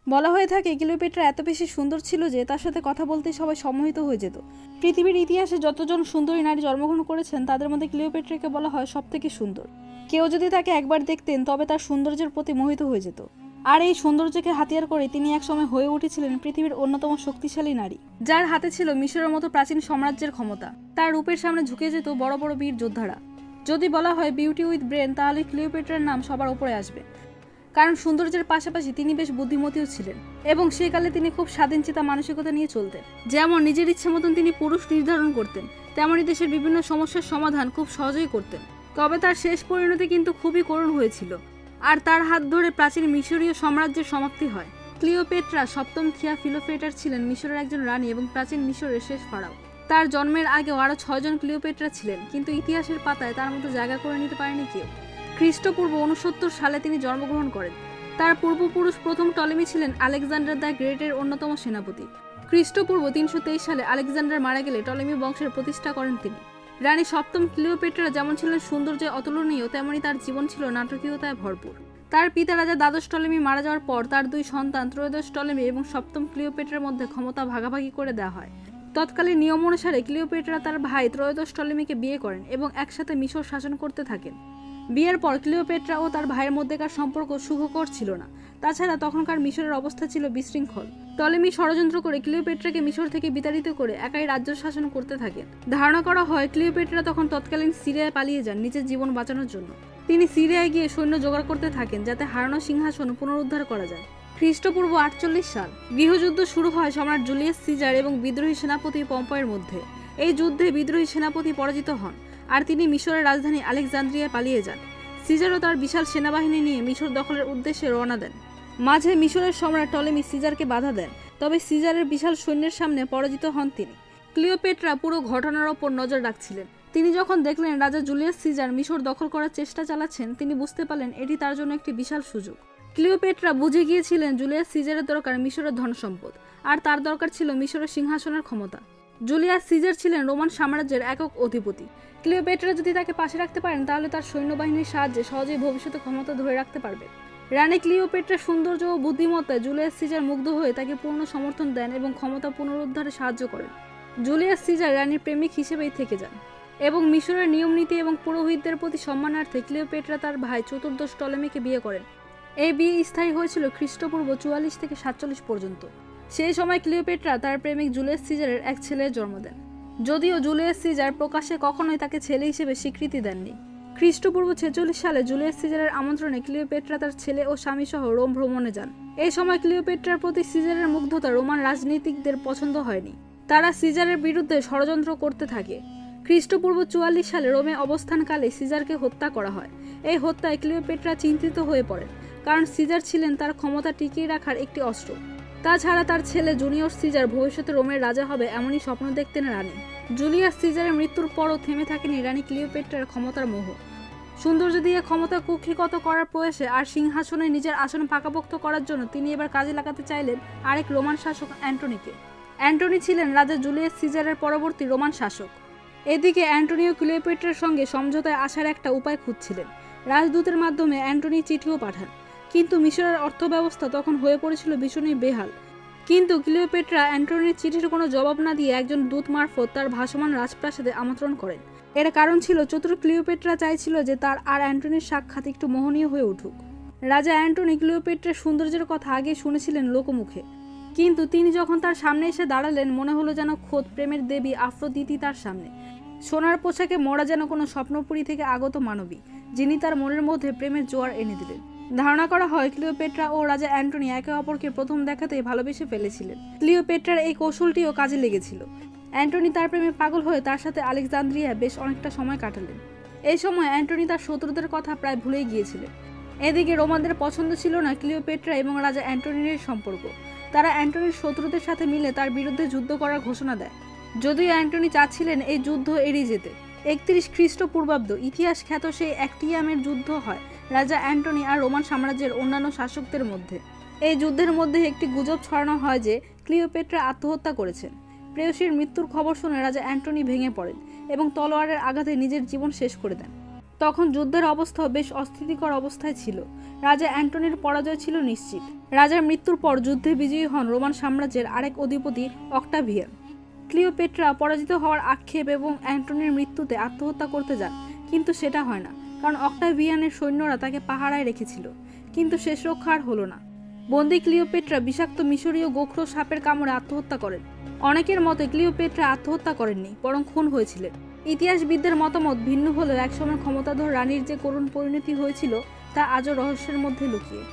বলা হয়ে থাকে ক্লিওপেট্রা এত বেশি সুন্দর ছিল যে তার সাথে কথা বলতে সবাই সম্মোহিত হয়ে যেত। পৃথিবীর ইতিহাসে যতজন সুন্দরী নারী জন্মগ্রহণ করেছেন তাদের মধ্যে ক্লিওপেট্রাকে বলা হয় সবথেকে সুন্দর। কেউ যদি তাকে একবার দেখতেন তবে তার সৌন্দর্যের প্রতি মোহিত হয়ে যেত। আর এই সৌন্দর্যকে হাতিয়ার করে তিনি একসময় হয়ে উঠেছিলেন পৃথিবীর অন্যতম শক্তিশালী নারী, যার হাতে ছিল মিশরের মতো প্রাচীন সাম্রাজ্যের ক্ষমতা। তার রূপের সামনে ঝুঁকে যেত বড় বড় বীর যোদ্ধারা। যদি বলা হয় বিউটি উইথ ব্রেন, তাহলে ক্লিওপেট্রার নাম সবার উপরে আসবে। কারণ সৌন্দর্যের পাশাপাশি তিনি বেশ বুদ্ধিমতীও ছিলেন এবং সেকালে তিনি খুব স্বাধীনচেতা মানসিকতা নিয়ে চলতেন। যেমন নিজের ইচ্ছে মতন তিনি পুরুষ নির্ধারণ করতেন, তেমনই দেশের বিভিন্ন সমস্যার সমাধান খুব সহজেই করতেন। তবে তার শেষ পরিণতি কিন্তু খুবই করুণ হয়েছিল, আর তার হাত ধরে প্রাচীন মিশরীয় সাম্রাজ্যের সমাপ্তি হয়। ক্লিওপেট্রা সপ্তম থিওফিলোপেটার ছিলেন মিশরের একজন রানী এবং প্রাচীন মিশরের শেষ ফারাও। তার জন্মের আগেও আরও 6 জন ক্লিওপেট্রা ছিলেন, কিন্তু ইতিহাসের পাতায় তার মতো জায়গা করে নিতে পারেনি কেউ। খ্রিস্টপূর্ব 69 সালে তিনি জন্মগ্রহণ করেন। তার পূর্বপুরুষ প্রথম টলেমি ছিলেন আলেকজান্ডার দ্য গ্রেটের অন্যতম সেনাপতি। খ্রিস্টপূর্ব 323 সালে আলেকজান্ডার মারা গেলে টলেমি বংশের প্রতিষ্ঠা করেন তিনি। রানী সপ্তম ক্লিওপেট্রা যেমন ছিলেন সৌন্দর্যে অতুলনীয়, তেমনি তার জীবন ছিল নাটকীয়তায় ভরপুর। তার পিতা রাজা দ্বাদশ টলেমি মারা যাওয়ার পর তার 2 সন্তান ত্রয়োদশ টলেমি এবং সপ্তম ক্লিওপেট্রার মধ্যে ক্ষমতা ভাগাভাগি করে দেওয়া হয়। তৎকালীন নিয়ম অনুসারে ক্লিওপেট্রা তার ভাই ত্রয়োদশ টলেমিকে বিয়ে করেন এবং একসাথে মিশর শাসন করতে থাকেন। বিয়ের পর ক্লিওপেট্রা ও তার ভাইয়ের মধ্যেকার সম্পর্ক সুখকর ছিল না। তাছাড়া তখনকার মিশরের অবস্থা ছিল বিশৃঙ্খল। টলেমি ষড়যন্ত্র করে ক্লিওপেট্রাকে মিশর থেকে বিতাড়িত করে একাই রাজ্য শাসন করতে থাকেন। ধারণা করা হয় ক্লিওপেট্রা তখন তৎকালীন সিরিয়ায় পালিয়ে যান নিজের জীবন বাঁচানোর জন্য। তিনি সিরিয়ায় গিয়ে সৈন্য জোগাড় করতে থাকেন যাতে হারানো সিংহাসন পুনরুদ্ধার করা যায়। খ্রিস্টপূর্ব 48 সাল গৃহযুদ্ধ শুরু হয় সম্রাট জুলিয়াস সিজার এবং বিদ্রোহী সেনাপতি পম্পয়ের মধ্যে। এই যুদ্ধে বিদ্রোহী সেনাপতি পরাজিত হন আর তিনি মিশরের রাজধানী আলেকজান্দ্রিয়ায় পালিয়ে যান। সিজারও তার বিশাল সেনাবাহিনী নিয়ে মিশর দখলের উদ্দেশ্যে রওনা দেন। মাঝে মিশরের সম্রাট টলেমি সিজারকে বাধা দেন, তবে সিজারের বিশাল সৈন্যের সামনে পরাজিত হন তিনি। ক্লিওপেট্রা পুরো ঘটনার ওপর নজর রাখছিলেন। তিনি যখন দেখলেন রাজা জুলিয়াস সিজার মিশর দখল করার চেষ্টা চালাচ্ছেন, তিনি বুঝতে পারলেন এটি তার জন্য একটি বিশাল সুযোগ। ক্লিওপেট্রা বুঝে গিয়েছিলেন জুলিয়াস সিজারের দরকার মিশরের ধনসম্পদ, আর তার দরকার ছিল মিশরের সিংহাসনের ক্ষমতা। জুলিয়াস সিজার ছিলেন রোমান সাম্রাজ্যের একক অধিপতি। ক্লিওপেট্রা যদি তাকে পাশে রাখতে পারেন তাহলে তার সৈন্যবাহিনীর সাহায্যে সহজেই ভবিষ্যতে ক্ষমতা ধরে রাখতে পারবে। রানী ক্লিওপেট্রার সৌন্দর্য ও বুদ্ধিমত্তায় জুলিয়াস সিজার মুগ্ধ হয়ে তাকে পূর্ণ সমর্থন দেন এবং ক্ষমতা পুনরুদ্ধারে সাহায্য করেন। জুলিয়াস সিজার রানীর প্রেমিক হিসেবেই থেকে যান এবং মিশরের নিয়মনীতি এবং পুরোহিতদের প্রতি সম্মানার্থে ক্লিওপেট্রা তার ভাই চতুর্দশ টলেমিকে বিয়ে করেন। এই বিয়ে স্থায়ী হয়েছিল খ্রিস্টপূর্ব 44 থেকে 47 পর্যন্ত। সেই সময় ক্লিওপেট্রা তার প্রেমিক জুলিয়াস সিজারের এক ছেলের জন্ম দেন, যদিও জুলিয়াস সিজার প্রকাশ্যে কখনোই তাকে ছেলে হিসেবে স্বীকৃতি দেননি। খ্রিস্টপূর্ব 46 সালে জুলিয়াস সিজারের আমন্ত্রণে ক্লিওপেট্রা তার ছেলে ও স্বামী সহ রোম ভ্রমণে যান। এই সময় ক্লিওপেট্রার প্রতি সিজারের মুগ্ধতা রোমান রাজনীতিকদের পছন্দ হয়নি। তারা সিজারের বিরুদ্ধে ষড়যন্ত্র করতে থাকে। খ্রিস্টপূর্ব 44 সালে রোমে অবস্থানকালে সিজারকে হত্যা করা হয়। এই হত্যায় ক্লিওপেট্রা চিন্তিত হয়ে পড়েন, কারণ সিজার ছিলেন তার ক্ষমতা টিকিয়ে রাখার একটি অস্ত্র। তাছাড়া তার ছেলে জুনিয়র সিজার ভবিষ্যতে রোমের রাজা হবে এমনই স্বপ্ন দেখতেন রানী। জুলিয়াস সিজারের মৃত্যুর পরও থেমে থাকেনি রানী ক্লিওপেট্রার ক্ষমতার মোহ। সৌন্দর্য দিয়ে ক্ষমতা কুক্ষিগত করার প্রয়াসে আর সিংহাসনে নিজের আসন পাকাপোক্ত করার জন্য তিনি এবার কাজে লাগাতে চাইলেন আরেক রোমান শাসক অ্যান্টনিকে। অ্যান্টনি ছিলেন রাজা জুলিয়াস সিজারের পরবর্তী রোমান শাসক। এদিকে অ্যান্টনিও ক্লিওপেট্রার সঙ্গে সমঝোতায় আসার একটা উপায় খুঁজছিলেন। রাজদূতের মাধ্যমে অ্যান্টনি চিঠিও পাঠান, কিন্তু মিশরের অর্থব্যবস্থা তখন হয়ে পড়েছিল ভীষণই বেহাল। কিন্তু ক্লিওপেট্রা অ্যান্টনির চিঠির কোনো জবাব না দিয়ে একজন দূত মারফত তার ভাসমান রাজপ্রাসাদে আমন্ত্রণ করেন। এর কারণ ছিল চতুর ক্লিওপেট্রা চাইছিল যে তার আর অ্যান্টনির সাক্ষাৎ একটু মোহনীয় হয়ে উঠুক। রাজা অ্যান্টনি ক্লিওপেট্রার সৌন্দর্যের কথা আগে শুনেছিলেন লোকমুখে, কিন্তু তিনি যখন তার সামনে এসে দাঁড়ালেন মনে হলো যেন খোদ প্রেমের দেবী আফ্রোদিতি তার সামনে। সোনার পোশাকে মোড়া যেন কোনো স্বপ্নপুরী থেকে আগত মানবী, যিনি তার মনের মধ্যে প্রেমের জোয়ার এনে দিলেন। ধারণা করা হয় ক্লিওপেট্রা ও রাজা অ্যান্টনি একে অপরকে প্রথম দেখাতেই ভালোবেসে ফেলেছিলেন। ক্লিওপেট্রার এই কৌশলটিও কাজে লেগেছিল। অ্যান্টনি তার প্রেমে পাগল হয়ে তার সাথে আলেকজান্দ্রিয়ায় বেশ অনেকটা সময় কাটালেন। এই সময় অ্যান্টনি তার শত্রুদের কথা প্রায় ভুলেই গিয়েছিলেন। এদিকে রোমানদের পছন্দ ছিল না ক্লিওপেট্রা এবং রাজা অ্যান্টনির সম্পর্ক। তারা অ্যান্টনির শত্রুদের সাথে মিলে তার বিরুদ্ধে যুদ্ধ করার ঘোষণা দেয়, যদিও অ্যান্টনি চাচ্ছিলেন এই যুদ্ধ এড়িয়ে যেতে। 31 খ্রিস্টপূর্বাব্দ ইতিহাস খ্যাত সেই অ্যাক্টিয়ামের যুদ্ধ হয় রাজা অ্যান্টনি আর রোমান সাম্রাজ্যের অন্যান্য শাসকদের মধ্যে। এই যুদ্ধের মধ্যে একটি গুজব ছড়ানো হয় যে ক্লিওপেট্রা আত্মহত্যা করেছেন। প্রেয়সীর মৃত্যুর খবর শুনে রাজা অ্যান্টনি ভেঙে পড়েন এবং তলোয়ারের আঘাতে নিজের জীবন শেষ করে দেন। তখন যুদ্ধের অবস্থাও বেশ অস্থিতিকর অবস্থায় ছিল। রাজা অ্যান্টনির পরাজয় ছিল নিশ্চিত। রাজার মৃত্যুর পর যুদ্ধে বিজয়ী হন রোমান সাম্রাজ্যের আরেক অধিপতি অক্টাভিয়ান। ক্লিওপেট্রা পরাজিত হওয়ার আক্ষেপ এবং অ্যান্টনির মৃত্যুতে আত্মহত্যা করতে যান, কিন্তু সেটা হয় না, কারণ অক্টাভিয়ানের সৈন্যরা তাকে পাহারায় রেখেছিল। কিন্তু শেষ রক্ষা আর হলো না। বন্দী ক্লিওপেট্রা বিষাক্ত মিশরীয় গোখরো সাপের কামড়ে আত্মহত্যা করেন। অনেকের মতে ক্লিওপেট্রা আত্মহত্যা করেননি, বরং খুন হয়েছিলেন। ইতিহাসবিদদের মতামত ভিন্ন হলেও একসময় ক্ষমতাধর রানীর যে করুণ পরিণতি হয়েছিল তা আজও রহস্যের মধ্যে লুকিয়ে।